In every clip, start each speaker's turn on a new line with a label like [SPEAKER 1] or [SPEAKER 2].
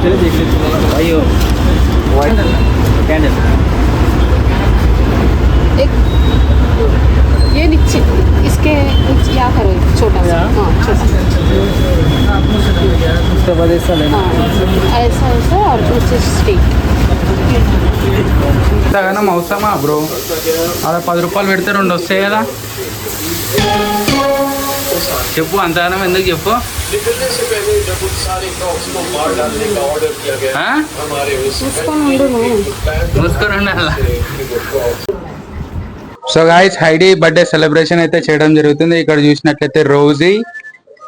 [SPEAKER 1] अयो कैंडल
[SPEAKER 2] ये नीचे इसके नीचे यहाँ करो छोटा सा हाँ छोटा
[SPEAKER 1] उसके बाद ऐसा लेना
[SPEAKER 2] ऐसा ऐसा और दूसरे स्ट्रेट
[SPEAKER 3] ఇంతగానం అవసరమా బ్రో? అలా 10 రూపాయలు పెడితే 2 వస్తాయి కదా. చెప్పు అంతగానం ఎందుకు చెప్పు. మూసుకొని ఉండాలా. So guys Heidi birthday celebration అయితే చేయడం జరుగుతుంది. ఇక్కడ చూసినట్లయితే రోజీ,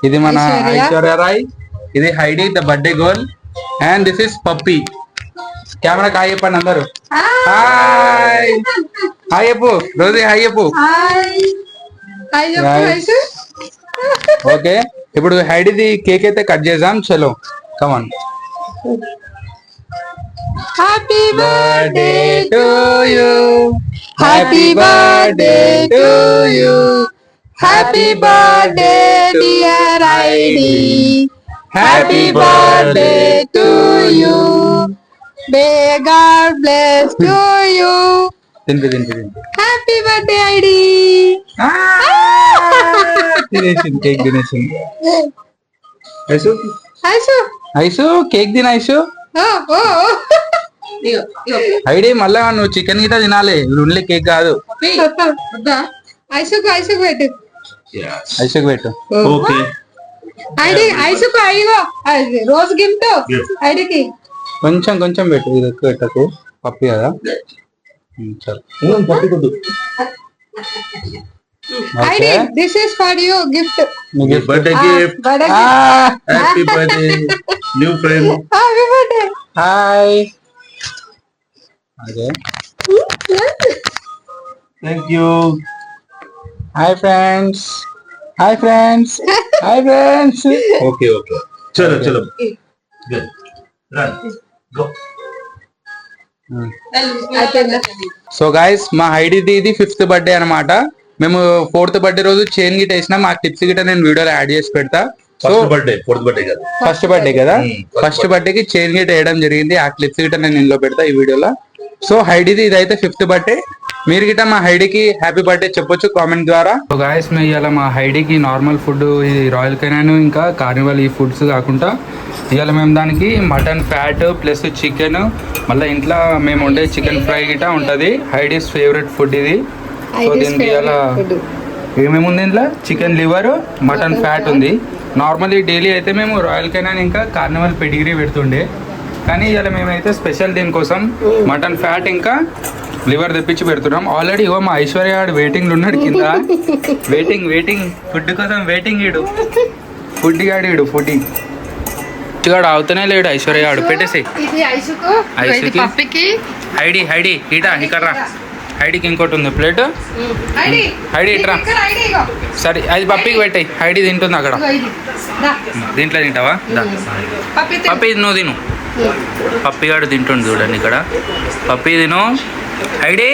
[SPEAKER 3] ఇది మన ఐశ్వర్య రాయ్, ఇది Heidi the birthday girl and this is puppy. Camera hi చెప్పండి అందరు. హాయ్ హాయ్ చెప్పు రోజీ, హాయ్ చెప్పు. ఓకే ఇప్పుడు హైడీది కేక్ అయితే కట్ చేద్దాం. చలో come on. Happy birthday to you, happy birthday to you, happy birthday dear Heidi, happy birthday to you, may God bless to you. తింపి హ్యాపీ బర్త్డే హైడీ. తినేసింది cake తినేసింది. ఐసు ఐసు ఐసు కేక్ తిన ఐసు. హైడీ మళ్ళా నువ్వు చికెన్ గిట్ట తినాలి, ఓన్లీ కేక్ కాదు.
[SPEAKER 2] ఐసుకు ఐసుకు పెట్టు,
[SPEAKER 3] ఐసుకు పెట్టు.
[SPEAKER 1] ओके
[SPEAKER 2] ఐడి ఐసుకు అయ్యో రోజు గిఫ్ట్ ఐడికి
[SPEAKER 3] కొంచెం కొంచెం పెట్టు, ఇది ఎక్కువ పెట్టకు, పప్పి కదా. సరే
[SPEAKER 1] पप्पी को दो
[SPEAKER 2] Heidi this is for you gift.
[SPEAKER 1] Birthday gift happy birthday new friend
[SPEAKER 2] happy birthday.
[SPEAKER 3] Hi. అదే
[SPEAKER 1] thank you
[SPEAKER 3] hi friends, hi friends, hi friends.
[SPEAKER 1] Okay okay चलो चलो good run go
[SPEAKER 3] so guys మా హైడీది ఇది 5th birthday అనమాట. మేము 4th birthday రోజు chain Git వేసినాం. ఆ టిప్స్ గిట్ట నేను వీడియోలో యాడ్ చేసి పెడతా. So
[SPEAKER 1] first birthday fourth birthday का
[SPEAKER 3] ఫస్ట్ బర్త్డే కదా, ఫస్ట్ బర్త్డేకి చైన్ గిట్ వేయడం జరిగింది. ఆ క్లిప్స్ గిట్ట నేను ఇందులో పెడతా ఈ వీడియోలో. సో హైడీది ఇదైతే 5th బర్త్డే. మీరు గిట్ట మా హైడీకి హ్యాపీ బర్త్డే చెప్పొచ్చు కామెంట్ ద్వారా. సో గాయస్ మేము ఇవాళ మా హైడీకి నార్మల్ ఫుడ్, ఇది రాయల్ కెనాన్ ఇంకా కార్నివల్ ఈ ఫుడ్స్ కాకుండా ఇవాళ మేము దానికి మటన్ ఫ్యాట్ ప్లస్ చికెన్, మళ్ళీ ఇంట్లో మేము వండే చికెన్ ఫ్రై గిట్ట ఉంటుంది. హైడీస్ ఫేవరెట్ ఫుడ్ ఇది. సో దీనికి ఇవాళ ఏమేమి ఉంది ఇంట్లో? చికెన్ లివర్, మటన్ ఫ్యాట్ ఉంది. నార్మల్లీ డైలీ అయితే మేము రాయల్ కెనాన్ ఇంకా కార్నివల్ పెడిగ్రీ పెడుతుండే, కానీ ఇవాళ మేమైతే స్పెషల్ దీనికోసం మటన్ ఫ్యాట్ ఇంకా లివర్ తెప్పించి పెడుతున్నాం. ఆల్రెడీ ఇగో మా ఐశ్వర్య ఆడు వెయిటింగ్ ఉన్నాడు కింద. వెయిటింగ్ వెయిటింగ్ ఫుడ్ కోసం వెయిటింగ్. ఈడు ఫుడ్ గాడు, ఈడు ఫుడ్ గాడు అవుతూనే లేడు. ఐశ్వర్య ఆడు పెట్టేసి
[SPEAKER 2] ఇది ఐసుకు ఇది పప్పికి.
[SPEAKER 3] హైడీ హైడీ ఇటా ఇక్కడ రా. హైడీకి ఇంకోటి ఉంది ప్లేట్.
[SPEAKER 2] ఐడి
[SPEAKER 3] హైడీ ఇట్రా.
[SPEAKER 2] ఇక్కడ ఐడి ఇగో
[SPEAKER 3] సరే అది పప్పికి పెట్టాయి. హైడీ తింటుంది అక్కడ.
[SPEAKER 2] ఇది దా
[SPEAKER 3] దీంట్లో తింటావా?
[SPEAKER 2] పప్పి
[SPEAKER 3] పప్పి నువ్వు తిను. పప్పి గాడు తింటుండు చూడండి ఇక్కడ. పప్పి తిను. హైడీ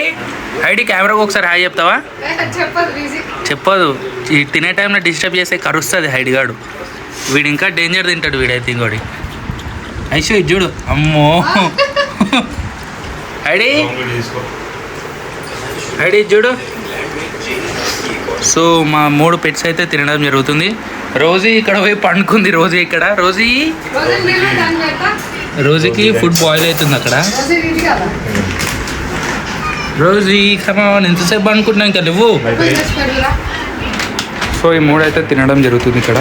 [SPEAKER 3] హైడీ కెమెరాకు ఒకసారి హాయ్ చెప్తావా?
[SPEAKER 2] చెప్పదు ఈజీ
[SPEAKER 3] చెప్పదు. ఈ తినే టైంలో డిస్టర్బ్ చేస్తే కరుస్తుంది హైడీ గాడు. వీడు ఇంకా డేంజర్ తింటాడు వీడైతే ఇంకోటి. ఐషు ఇది చూడు. అమ్మో హైడీ హైడీ చూడు. సో మా 3 పెట్స్ అయితే తినడం జరుగుతుంది. రోజీ ఇక్కడ పోయి పండుకుంది. రోజీ ఇక్కడ. రోజీ
[SPEAKER 2] రోజు నీళ్ళు దాని పెట్టా
[SPEAKER 3] రోజీకి ఫుడ్ బాయిల్ అవుతుంది అక్కడ.
[SPEAKER 2] రోజు ఇది కదా
[SPEAKER 3] రోజీ కమాన్ ఎంతసేపు అనుకుంటున్నావు ఇంకా నువ్వు. సో ఈ 3 అయితే తినడం జరుగుతుంది ఇక్కడ.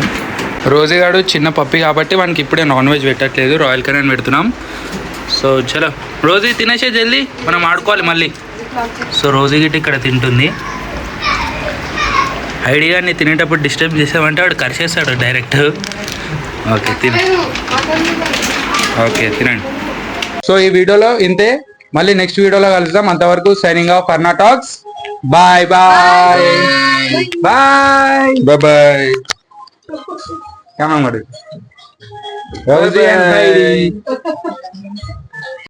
[SPEAKER 3] రోజీ గాడు చిన్న పప్పి కాబట్టి వానికి ఇప్పుడే నాన్ వెజ్ పెట్టట్లేదు, రాయల్ కెనాన్ పెడుతున్నాం. సో చలో రోజీ తినేసే జల్దీ, మనం ఆడుకోవాలి మళ్ళీ. సో రోజీ గిట్ట ఇక్కడ తింటుంది. ఐడియా నీ తినేటప్పుడు డిస్టర్బ్ చేసామంటే వాడు కరిచేస్తాడు డైరెక్ట్. ఓకే తిన. ఓకే తినండి. సో ఈ వీడియోలో ఇంతే. మళ్ళీ నెక్స్ట్ వీడియోలో కలుద్దాం. అంతవరకు signing off Arna talks. Bye bye bye bye bye. Come on, buddy. Rosie and Heidi.